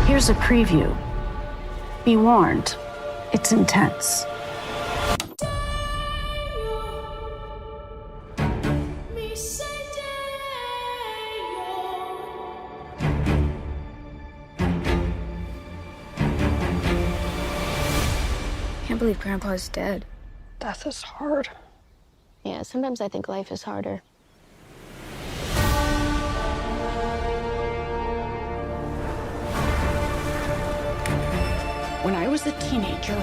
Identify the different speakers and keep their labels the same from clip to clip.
Speaker 1: Here's a preview. Be warned, it's intense.
Speaker 2: Can't believe Grandpa's dead.
Speaker 3: Death is hard.
Speaker 2: Yeah, sometimes I think life is harder.
Speaker 4: When I was a teenager,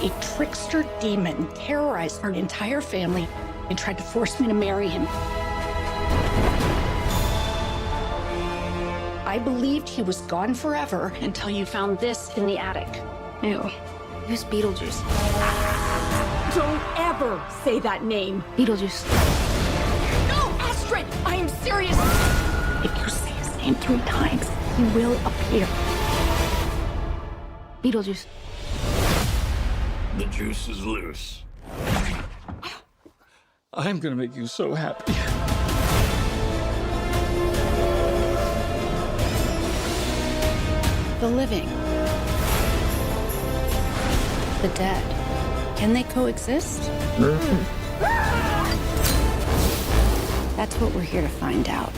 Speaker 4: a trickster demon terrorized our entire family and tried to force me to marry him. I believed he was gone forever until you found this in the attic.
Speaker 2: Ew. Who's Beetlejuice?
Speaker 4: Don't ever say that name.
Speaker 2: Beetlejuice.
Speaker 4: No, Astrid, I am serious. If you say his name 3 times, he will appear.
Speaker 2: Beetlejuice.
Speaker 5: The juice is loose.
Speaker 6: I'm gonna make you so happy.
Speaker 4: The living. The dead. Can they coexist? That's what we're here to find out.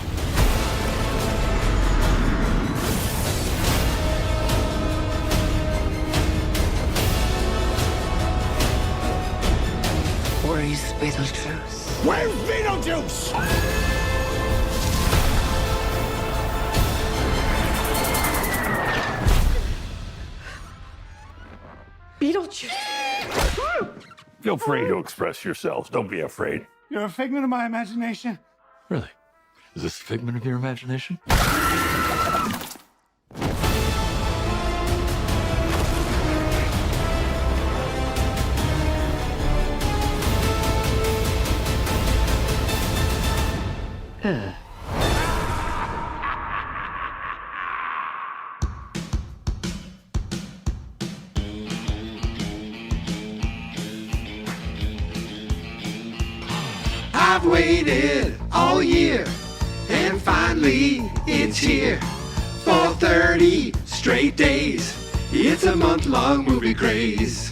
Speaker 7: Where's Beetlejuice?
Speaker 5: Where's Beetlejuice?
Speaker 4: Beetlejuice.
Speaker 5: Feel free to express yourselves. Don't be afraid.
Speaker 8: You're a figment of my imagination.
Speaker 5: Really? Is this a figment of your imagination?
Speaker 9: I've waited all year, and finally it's here. For 30 straight days, it's a month-long movie craze.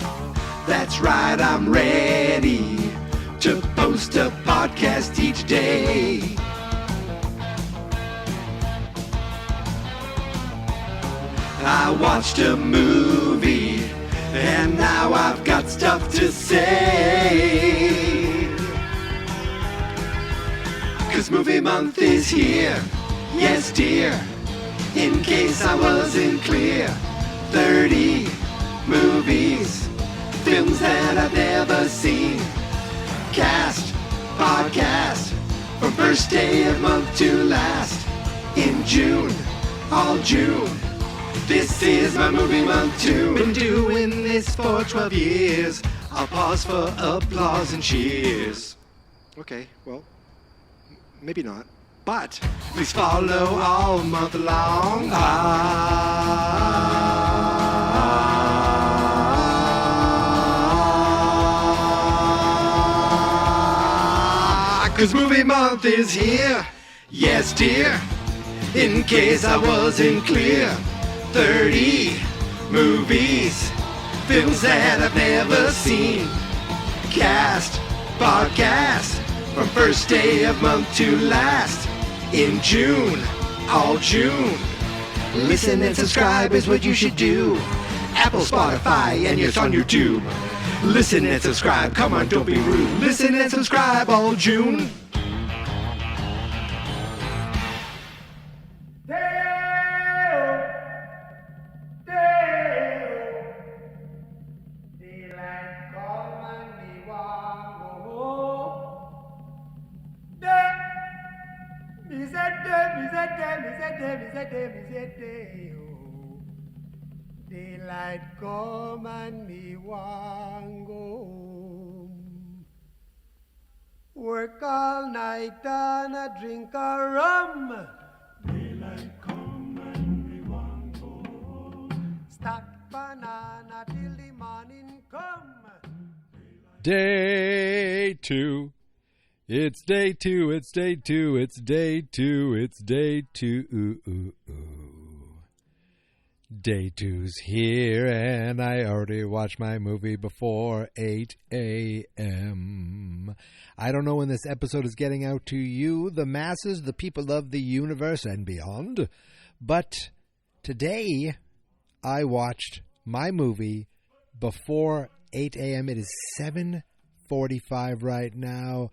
Speaker 9: That's right, I'm ready to post a podcast each day. I watched a movie, and now I've got stuff to say. 'Cause movie month is here, yes dear, in case I wasn't clear. 30 movies, films that I've never seen. Cast, podcast, from first day of month to last. In June, all June, this is my movie month too. Been doing this for 12 years, I'll pause for applause and cheers. Okay, well, maybe not, but please follow all month long. Cause movie month is here, yes dear, in case I wasn't clear. 30 movies, films that I've never seen. Cast, podcast, from first day of month to last. In June, all June. Listen and subscribe is what you should do. Apple, Spotify, and yes, on YouTube. Listen and subscribe, come on, don't be rude. Listen and subscribe all June. Daylight come and me want go home. Work all night and a drink a rum. Daylight come and me want go home. Stack banana till the morning come.
Speaker 6: Day 2. It's day 2, it's day 2, it's day 2, it's day 2. Day two's here, and I already watched my movie before 8 a.m. I don't know when this episode is getting out to you, the masses, the people of the universe and beyond, but today I watched my movie before 8 a.m. It is 7:45 right now.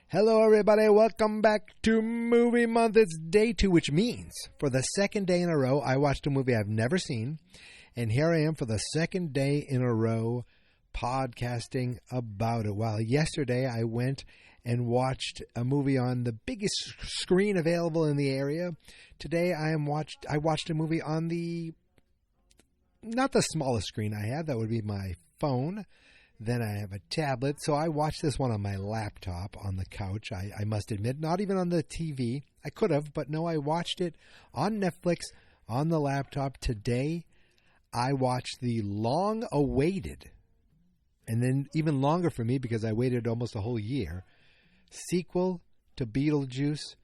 Speaker 6: Hello, everybody. Welcome back to Movie Month. It's day two, which means for the second day in a row, I watched a movie I've never seen. And here I am for the second day in a row podcasting about it. Well, yesterday I went and watched a movie on the biggest screen available in the area. Today I watched a movie on not the smallest screen I have. That would be my phone. Then I have a tablet, so I watched this one on my laptop on the couch, I must admit. Not even on the TV. I could have, but no, I watched it on Netflix on the laptop. Today, I watched the long-awaited, and then even longer for me because I waited almost a whole year, sequel to Beetlejuice.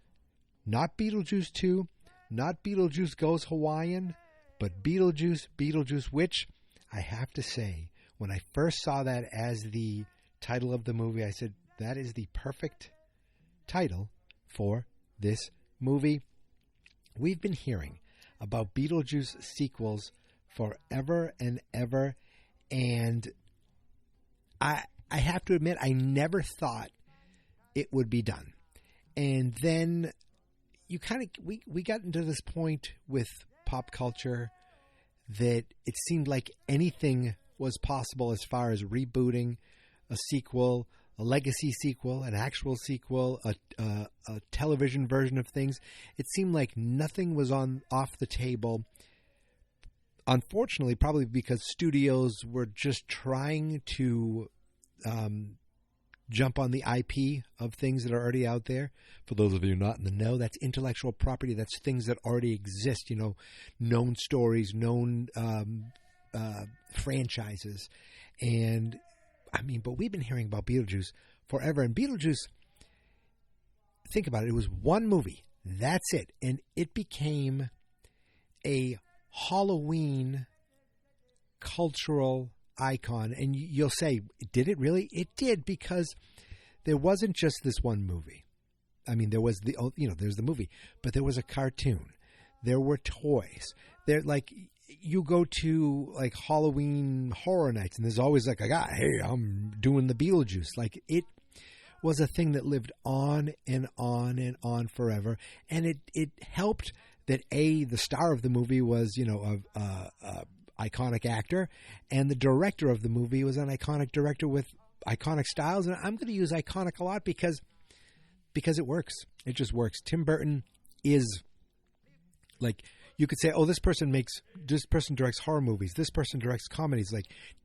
Speaker 6: Not Beetlejuice 2, not Beetlejuice Goes Hawaiian, but Beetlejuice, which I have to say, when I first saw that as the title of the movie, I said, that is the perfect title for this movie. We've been hearing about Beetlejuice sequels forever and ever, and I have to admit, I never thought it would be done. And then we got into this point with pop culture that it seemed like anything was possible as far as rebooting a sequel, a legacy sequel, an actual sequel, a television version of things. It seemed like nothing was off the table. Unfortunately, probably because studios were just trying to jump on the IP of things that are already out there. For those of you not in the know, that's intellectual property. That's things that already exist, known stories, known franchises. And but we've been hearing about Beetlejuice forever. And Beetlejuice, think about it, it was one movie. That's it. And it became a Halloween cultural icon. And you'll say, did it really? It did, because there wasn't just this one movie. There was there's the movie, but there was a cartoon. There were toys. You go to Halloween Horror Nights, and there's always a guy, hey, I'm doing the Beetlejuice. It was a thing that lived on and on and on forever. And it helped that the star of the movie was, a iconic actor, and the director of the movie was an iconic director with iconic styles. And I'm going to use iconic a lot because it works. It just works. Tim Burton is you could say, oh, this person directs horror movies. This person directs comedies.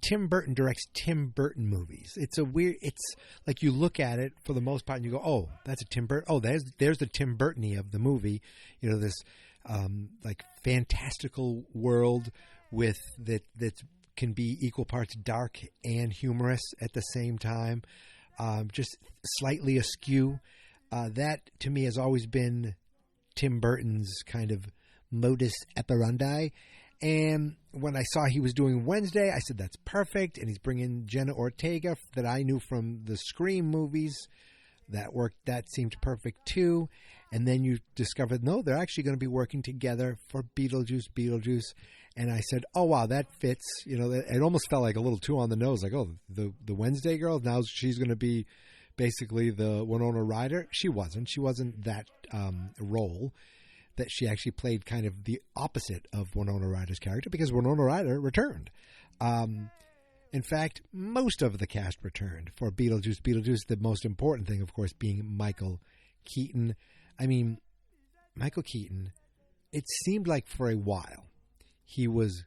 Speaker 6: Tim Burton directs Tim Burton movies. It's like you look at it for the most part and you go, oh, that's a Tim Burton. Oh, there's the Tim Burton-y of the movie. This fantastical world with that can be equal parts dark and humorous at the same time. Just slightly askew. That to me has always been Tim Burton's kind of modus operandi. And when I saw he was doing Wednesday, I said, that's perfect. And he's bringing Jenna Ortega that I knew from the Scream movies. That seemed perfect too. And then you discovered, no, they're actually going to be working together for Beetlejuice. And I said, oh, wow, that fits. It almost felt like a little too on the nose. The Wednesday girl, now she's going to be basically the Winona Ryder. She wasn't that role. That she actually played kind of the opposite of Winona Ryder's character, because Winona Ryder returned. In fact, most of the cast returned for Beetlejuice. Beetlejuice, the most important thing, of course, being Michael Keaton. Michael Keaton, it seemed like for a while he was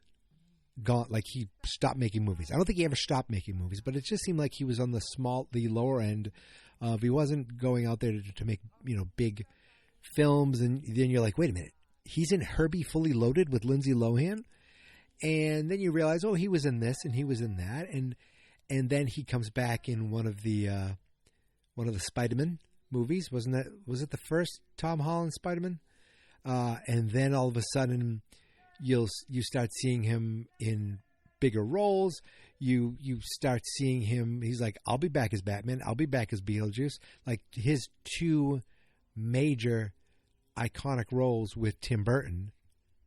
Speaker 6: gone, he stopped making movies. I don't think he ever stopped making movies, but it just seemed like he was on the lower end of, he wasn't going out there to make, big films. And then you're like, wait a minute, he's in Herbie Fully Loaded with Lindsay Lohan? And then you realize, oh, he was in this and he was in that. And then he comes back in one of the Spider-Man movies. Was it the first Tom Holland Spider-Man? And then all of a sudden, you start seeing him in bigger roles. You start seeing him. He's like, I'll be back as Batman. I'll be back as Beetlejuice. Like his two major iconic roles with Tim Burton,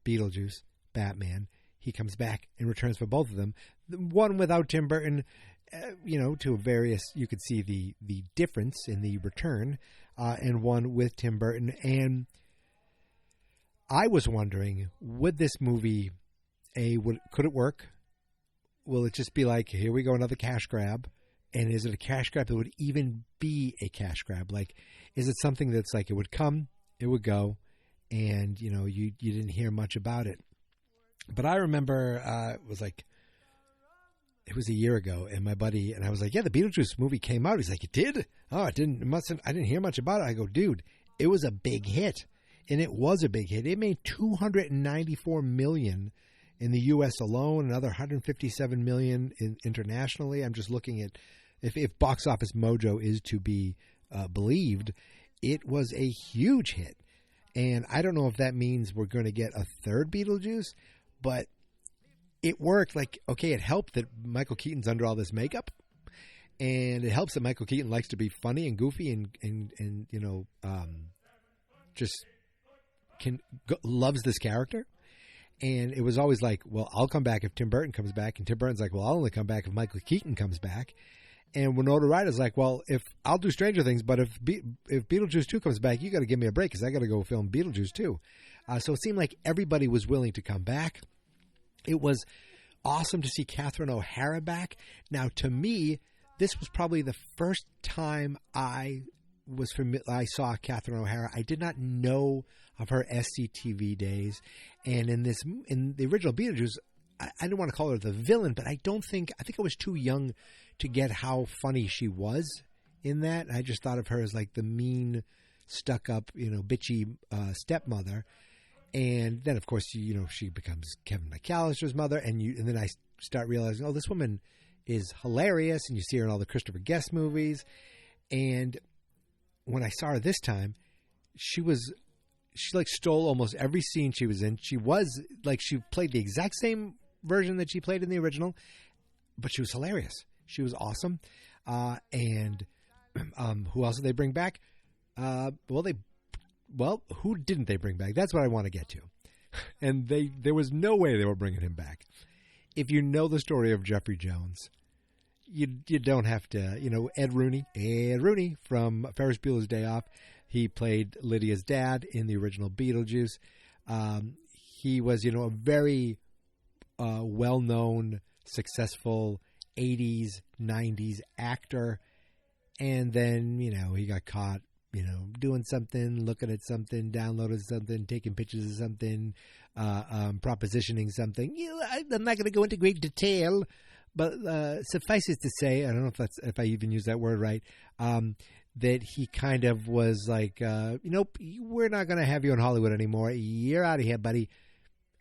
Speaker 6: Beetlejuice, Batman. He comes back and returns for both of them. One without Tim Burton, to various, you could see the difference in the return, and one with Tim Burton. And I was wondering, would this movie, could it work? Will it just be like, here we go, another cash grab? And is it a cash grab that would even be a cash grab? Like, is it something that's like, it would come, it would go, and, you didn't hear much about it? But I remember it was a year ago, and my buddy, and I was like, yeah, the Beetlejuice movie came out. He's like, it did? Oh, I didn't hear much about it. I go, dude, it was a big hit. And it was a big hit. It made $294 million in the U.S. alone, another $157 million internationally. I'm just looking at, if Box Office Mojo is to be believed, it was a huge hit. And I don't know if that means we're going to get a third Beetlejuice, but it worked. Like, okay, it helped that Michael Keaton's under all this makeup, and it helps that Michael Keaton likes to be funny and goofy and just loves this character. And it was always like, well, I'll come back if Tim Burton comes back, and Tim Burton's like, well, I'll only come back if Michael Keaton comes back. And Winona Ryder's like, well, if I'll do Stranger Things, but if Beetlejuice 2 comes back, you got to give me a break because I got to go film Beetlejuice 2. So it seemed like everybody was willing to come back. It was awesome to see Catherine O'Hara back. Now, to me, this was probably the first time I saw Catherine O'Hara. I did not know of her SCTV days. And in the original Beetlejuice, I didn't want to call her the villain, but I think I was too young to get how funny she was in that. I just thought of her as like the mean, stuck-up, bitchy stepmother. And then, of course, she becomes Kevin McAllister's mother, and then I start realizing, oh, this woman is hilarious, and you see her in all the Christopher Guest movies. And when I saw her this time, she stole almost every scene she was in. She played the exact same version that she played in the original, but she was hilarious. She was awesome. And who else did they bring back? Who didn't they bring back? That's what I want to get to. And there was no way they were bringing him back. If you know the story of Jeffrey Jones, you don't have to, Ed Rooney from Ferris Bueller's Day Off. He played Lydia's dad in the original Beetlejuice. He was, a very well-known, successful 80s, 90s actor. And then, he got caught, doing something, looking at something, downloading something, taking pictures of something, propositioning something. I'm not going to go into great detail, but suffice it to say, I don't know if I even use that word right, that he kind of was like, nope, we're not going to have you in Hollywood anymore. You're out of here, buddy.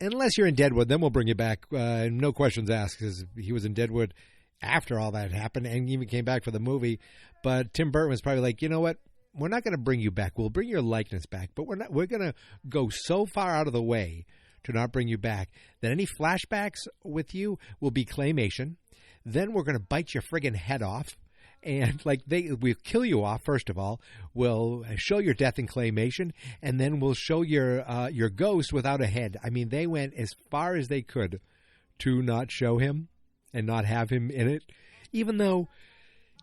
Speaker 6: Unless you're in Deadwood, then we'll bring you back. No questions asked, because he was in Deadwood after all that happened and even came back for the movie. But Tim Burton was probably like, you know what? We're not going to bring you back. We'll bring your likeness back, but we're going to go so far out of the way to not bring you back that any flashbacks with you will be claymation. Then we're going to bite your friggin' head off. And we'll kill you off, first of all. We'll show your death in claymation, and then we'll show your ghost without a head. I mean, they went as far as they could to not show him and not have him in it, even though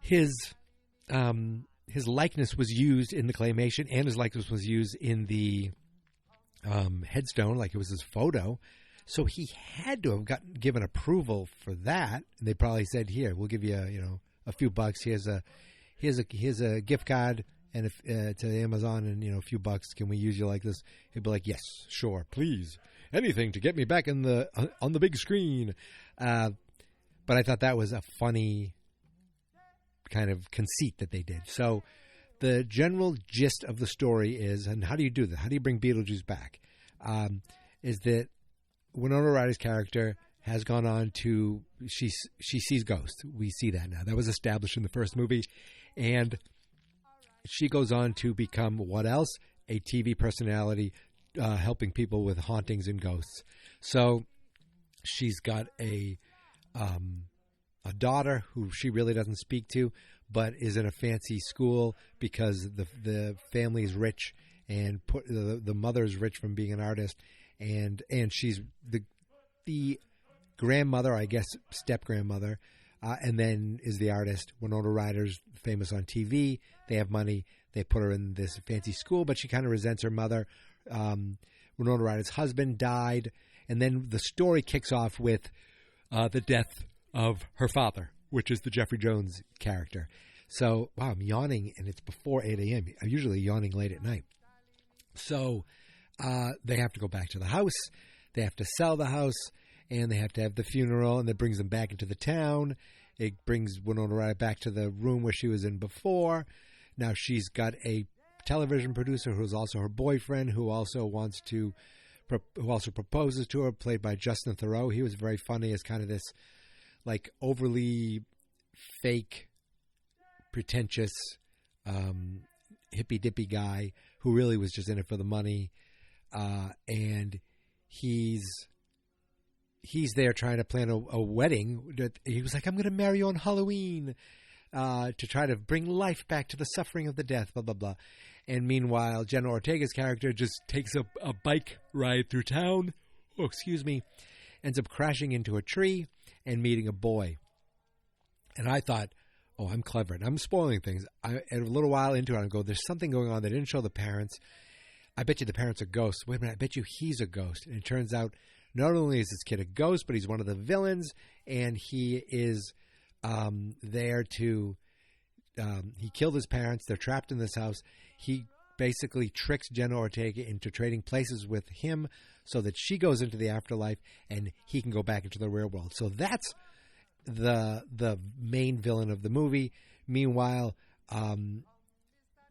Speaker 6: his likeness was used in the claymation and his likeness was used in the headstone, like it was his photo. So he had to have given approval for that. And they probably said, "Here, we'll give you a few bucks. Here's a gift card and to Amazon, and a few bucks. Can we use you like this?" He'd be like, "Yes, sure, please, anything to get me back on the big screen." But I thought that was a funny kind of conceit that they did. So the general gist of the story is, and how do you do that? How do you bring Beetlejuice back? Is that Winona Ryder's character has gone on to, she sees ghosts. We see that now. That was established in the first movie. And she goes on to become what else? A TV personality, helping people with hauntings and ghosts. So she's got a daughter who she really doesn't speak to, but is in a fancy school because the family is rich and the mother is rich from being an artist, and she's the grandmother, I guess, step grandmother, and then is the artist. Winona Ryder's famous on TV. They have money. They put her in this fancy school, but she kind of resents her mother. Winona Ryder's husband died, and then the story kicks off with the death of her father, which is the Jeffrey Jones character. So, wow, I'm yawning, and it's before 8 a.m. I'm usually yawning late at night. So they have to go back to the house. They have to sell the house, and they have to have the funeral, and that brings them back into the town. It brings Winona Ryder back to the room where she was in before. Now she's got a television producer who's also her boyfriend, who also proposes to her, played by Justin Theroux. He was very funny as kind of this like overly fake, pretentious, hippy-dippy guy who really was just in it for the money. And he's there trying to plan a wedding. He was like, I'm going to marry you on Halloween to try to bring life back to the suffering of the death, blah, blah, blah. And meanwhile, Jenna Ortega's character just takes a bike ride through town, ends up crashing into a tree and meeting a boy. And I thought, oh, I'm clever. And I'm spoiling things. A little while into it, I go, there's something going on. They didn't show the parents. I bet you the parents are ghosts. Wait a minute, I bet you he's a ghost. And it turns out not only is this kid a ghost, but he's one of the villains, and he is there to he killed his parents. They're trapped in this house. He basically tricks Jenna Ortega into trading places with him so that she goes into the afterlife and he can go back into the real world. So that's the main villain of the movie. Meanwhile,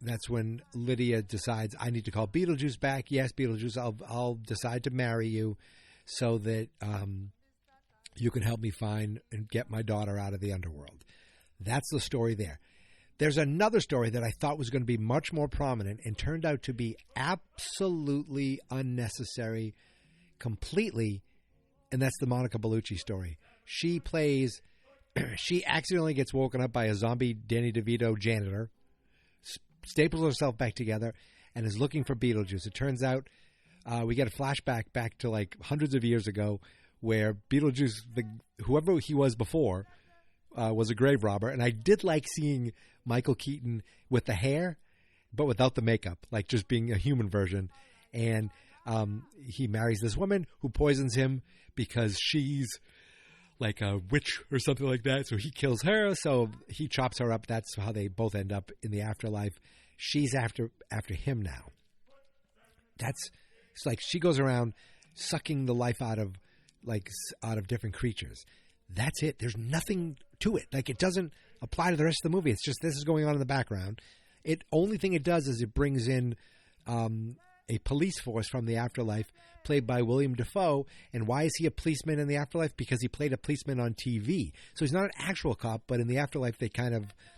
Speaker 6: that's when Lydia decides, I need to call Beetlejuice back. Yes, Beetlejuice, I'll decide to marry you so that you can help me find and get my daughter out of the underworld. That's the story there. There's another story that I thought was going to be much more prominent and turned out to be absolutely unnecessary completely, and that's the Monica Bellucci story. She accidentally gets woken up by a zombie Danny DeVito janitor, staples herself back together, and is looking for Beetlejuice. It turns out we get a flashback back to like hundreds of years ago where Beetlejuice, whoever he was before, was a grave robber. And I did like seeing Michael Keaton with the hair, but without the makeup, like just being a human version. And he marries this woman who poisons him because she's like a witch or something like that. So he kills her. So he chops her up. That's how they both end up in the afterlife. She's after him now. It's like she goes around sucking the life out of different creatures. That's it. There's nothing to it. Like, it doesn't apply to the rest of the movie. It's just this is going on in the background. Only thing it does is it brings in a police force from the afterlife played by William Dafoe. And why is he a policeman in the afterlife? Because he played a policeman on TV. So he's not an actual cop, but in the afterlife they're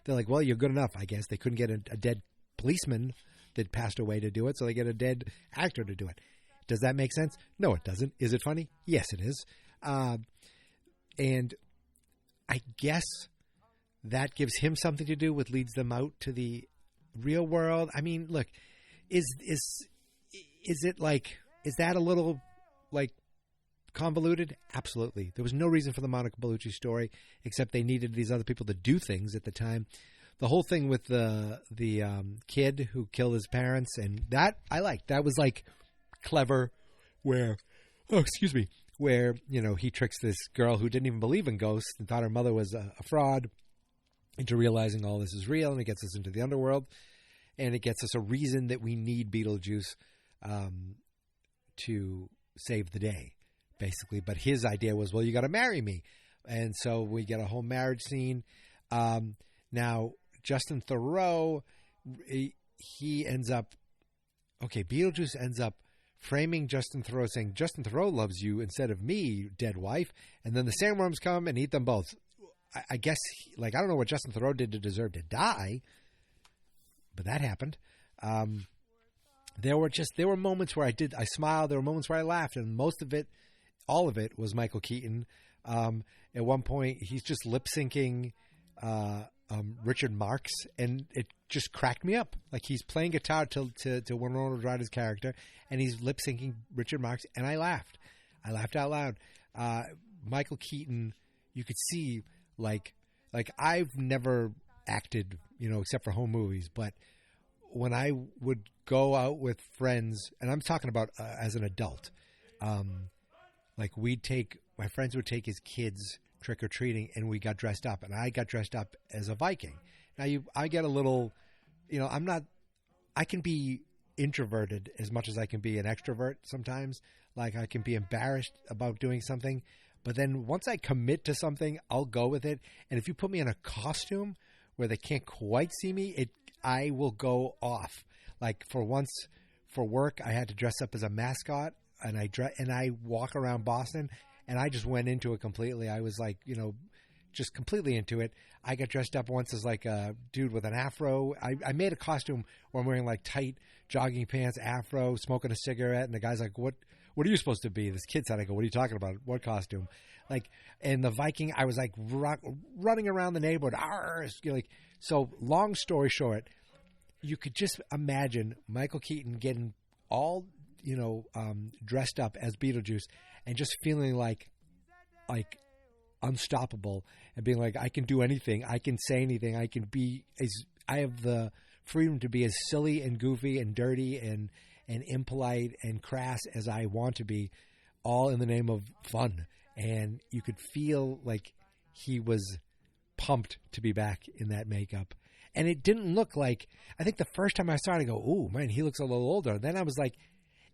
Speaker 6: like, well, you're good enough, I guess. They couldn't get a dead policeman that passed away to do it, so they get a dead actor to do it. Does that make sense? No, it doesn't. Is it funny? Yes, it is. And I guess that gives him something to do with leads them out to the real world. I mean, look, is it like, is that a little like convoluted? Absolutely. There was no reason for the Monica Bellucci story except they needed these other people to do things at the time. The whole thing with the kid who killed his parents, and that I liked. That was like clever where he tricks this girl who didn't even believe in ghosts and thought her mother was a fraud into realizing all this is real, and it gets us into the underworld, and it gets us a reason that we need Beetlejuice to save the day, basically. But his idea was, well, you got to marry me. And so we get a whole marriage scene. Now, Justin Theroux, he ends up, Beetlejuice ends up framing Justin Theroux, saying, Justin Theroux loves you instead of me, dead wife. And then the sandworms come and eat them both. I guess, I don't know what Justin Theroux did to deserve to die, but that happened. there were moments where I smiled. There were moments where I laughed, and all of it was Michael Keaton. At one point, he's just lip syncing Richard Marx, and it just cracked me up. Like, he's playing guitar to Winona Ryder's character, and he's lip syncing Richard Marx, and I laughed. I laughed out loud. Michael Keaton, you could see, like I've never acted, except for home movies, but when I would go out with friends, and I'm talking about as an adult, like my friends would take his kids trick-or-treating, and we got dressed up, and I got dressed up as a Viking. Now I get a little, I can be introverted as much as I can be an extrovert sometimes. Like, I can be embarrassed about doing something, but then once I commit to something, I'll go with it. And if you put me in a costume where they can't quite see me, I will go off. Like, for work, I had to dress up as a mascot, and I walk around Boston, and I just went into it completely. I was like, just completely into it. I got dressed up once as like a dude with an afro. I made a costume where I'm wearing like tight jogging pants, afro, smoking a cigarette, and the guy's like, "What are you supposed to be?" This kid said, I go, "What are you talking about? What costume?" Like, and the Viking, I was like running around the neighborhood. So long story short, you could just imagine Michael Keaton getting all, dressed up as Beetlejuice and just feeling like unstoppable and being like, I can do anything. I can say anything. I have the freedom to be as silly and goofy and dirty and impolite and crass as I want to be, all in the name of fun. And you could feel like he was pumped to be back in that makeup. And it didn't look like, I think the first time I saw it, I go, "Oh man, he looks a little older." Then I was like,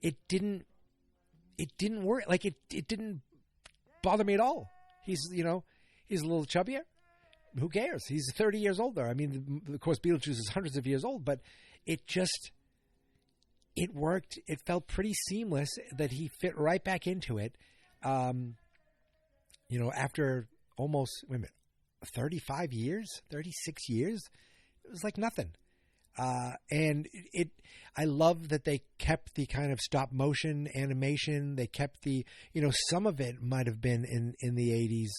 Speaker 6: it didn't work. Like, it didn't bother me at all. He's a little chubbier. Who cares? He's 30 years older. I mean, of course, Beetlejuice is hundreds of years old, but it worked. It felt pretty seamless that he fit right back into it. After almost, 35 years, 36 years, it was like nothing. And I love that they kept the kind of stop motion animation. They kept the, some of it might have been in the 80s.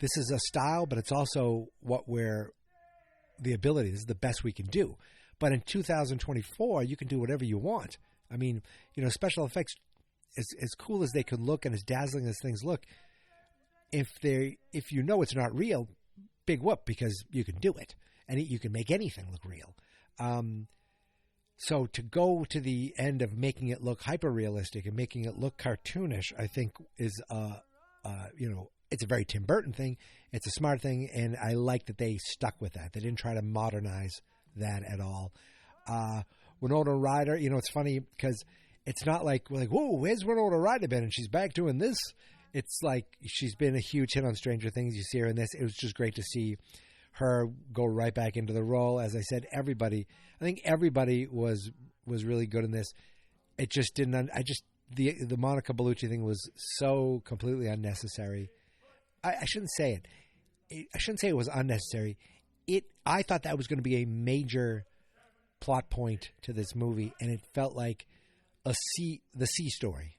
Speaker 6: This is a style, but it's also the ability. This is the best we can do. But in 2024, you can do whatever you want. I mean, special effects, as cool as they could look and as dazzling as things look, if it's not real, big whoop, because you can do it. And you can make anything look real. So to go to the end of making it look hyper-realistic and making it look cartoonish, I think is, it's a very Tim Burton thing. It's a smart thing, and I like that they stuck with that. They didn't try to modernize that at all. Winona Ryder, it's funny because it's not like we're like, "Whoa, where's Winona Ryder been? And she's back doing this." It's like she's been a huge hit on Stranger Things. You see her in this. It was just great to see her go right back into the role. As I said, I think everybody was really good in this. It just didn't. The Monica Bellucci thing was so completely unnecessary. I shouldn't say it. I shouldn't say it was unnecessary. I thought that was going to be a major plot point to this movie, and it felt like the C story.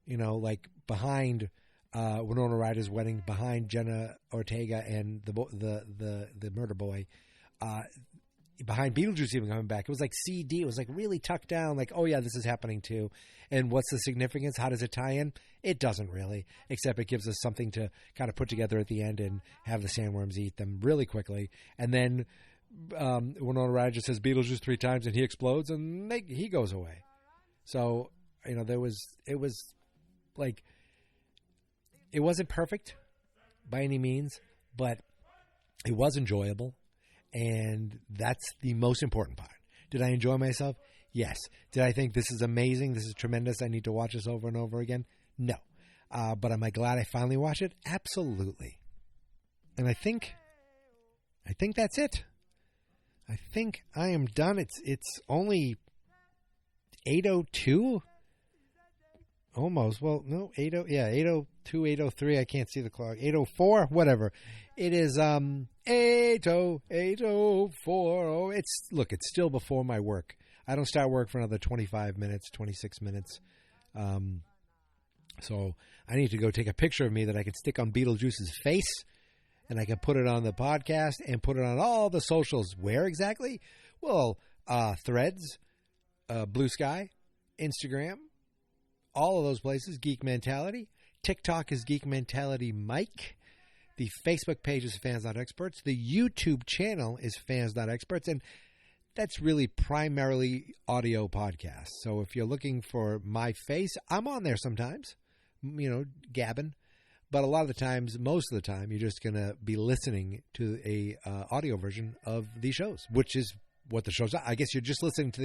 Speaker 6: Like behind Winona Ryder's wedding, behind Jenna Ortega and the murder boy, behind Beetlejuice even coming back. It was like CD. It was like really tucked down. Like, oh yeah, this is happening too. And what's the significance? How does it tie in? It doesn't really, except it gives us something to kind of put together at the end and have the sandworms eat them really quickly. And then Winona Ryder just says Beetlejuice 3 times and he explodes and he goes away. So, it was like, it wasn't perfect by any means, but it was enjoyable. And that's the most important part. Did I enjoy myself? Yes. Did I think this is amazing? This is tremendous. I need to watch this over and over again? No. But am I glad I finally watched it? Absolutely. And I think that's it. I think I am done. It's only 8:02. Almost. Well, no, 8:02, 8:03. I can't see the clock. 8:04, whatever. It is 8:04. It's still before my work. I don't start work for another 25 minutes, 26 minutes. So I need to go take a picture of me that I can stick on Beetlejuice's face, and I can put it on the podcast and put it on all the socials. Where exactly? Well, Threads, Blue Sky, Instagram, all of those places, Geek Mentality. TikTok is Geek Mentality Mike. The Facebook page is Fans.Experts. The YouTube channel is Fans.Experts. And that's really primarily audio podcasts. So if you're looking for my face, I'm on there sometimes, gabbing. But a lot of the times, most of the time, you're just going to be listening to a audio version of the shows, which is what the shows are. I guess you're just listening to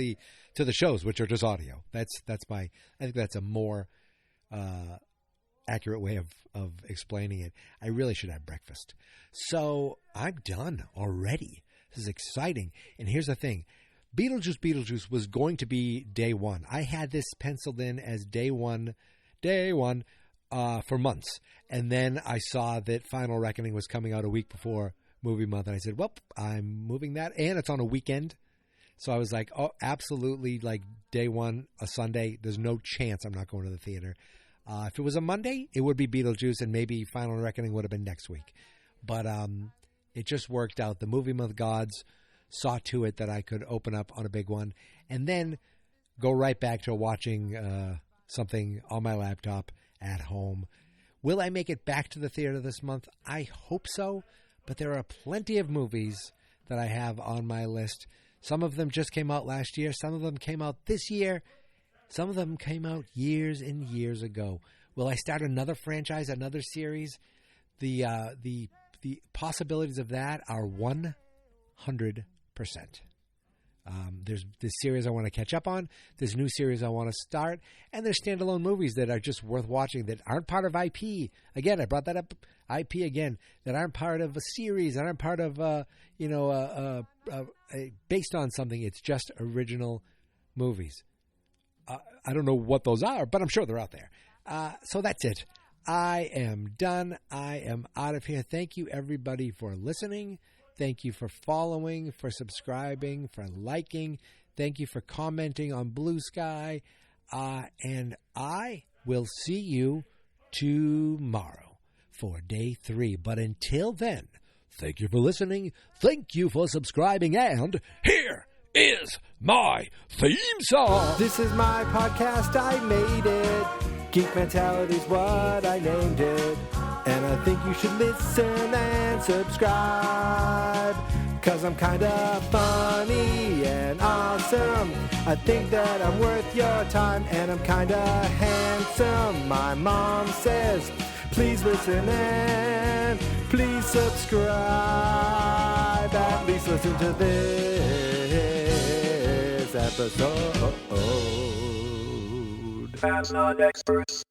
Speaker 6: the shows, which are just audio. I think that's a more accurate way of explaining it. I really should have breakfast. So I'm done already. This is exciting. And here's the thing. Beetlejuice was going to be day one. I had this penciled in as day one for months. And then I saw that Final Reckoning was coming out a week before movie month. And I said, well, I'm moving that. And it's on a weekend. So I was like, oh, absolutely, like day one, a Sunday. There's no chance I'm not going to the theater. If it was a Monday, it would be Beetlejuice, and maybe Final Reckoning would have been next week. But it just worked out. The movie month gods saw to it that I could open up on a big one and then go right back to watching something on my laptop at home. Will I make it back to the theater this month? I hope so, but there are plenty of movies that I have on my list. Some of them just came out last year. Some of them came out this year. Some of them came out years and years ago. Will I start another franchise, another series? The possibilities of that are 100%. There's this series I want to catch up on. There's new series I want to start. And there's standalone movies that are just worth watching that aren't part of IP. Again, I brought that up, IP again, that aren't part of a series, that aren't part of, based on something. It's just original movies. I don't know what those are, but I'm sure they're out there. So that's it. I am done. I am out of here. Thank you, everybody, for listening. Thank you for following, for subscribing, for liking. Thank you for commenting on Blue Sky. And I will see you tomorrow for day 3. But until then, thank you for listening. Thank you for subscribing. And here is my theme song.
Speaker 9: This is my podcast, I made it. Geek Mentality's what I named it. And I think you should listen and subscribe. 'Cause I'm kinda funny and awesome. I think that I'm worth your time. And I'm kinda handsome. My mom says, please listen and please subscribe. At least listen to this episode. Fans not experts.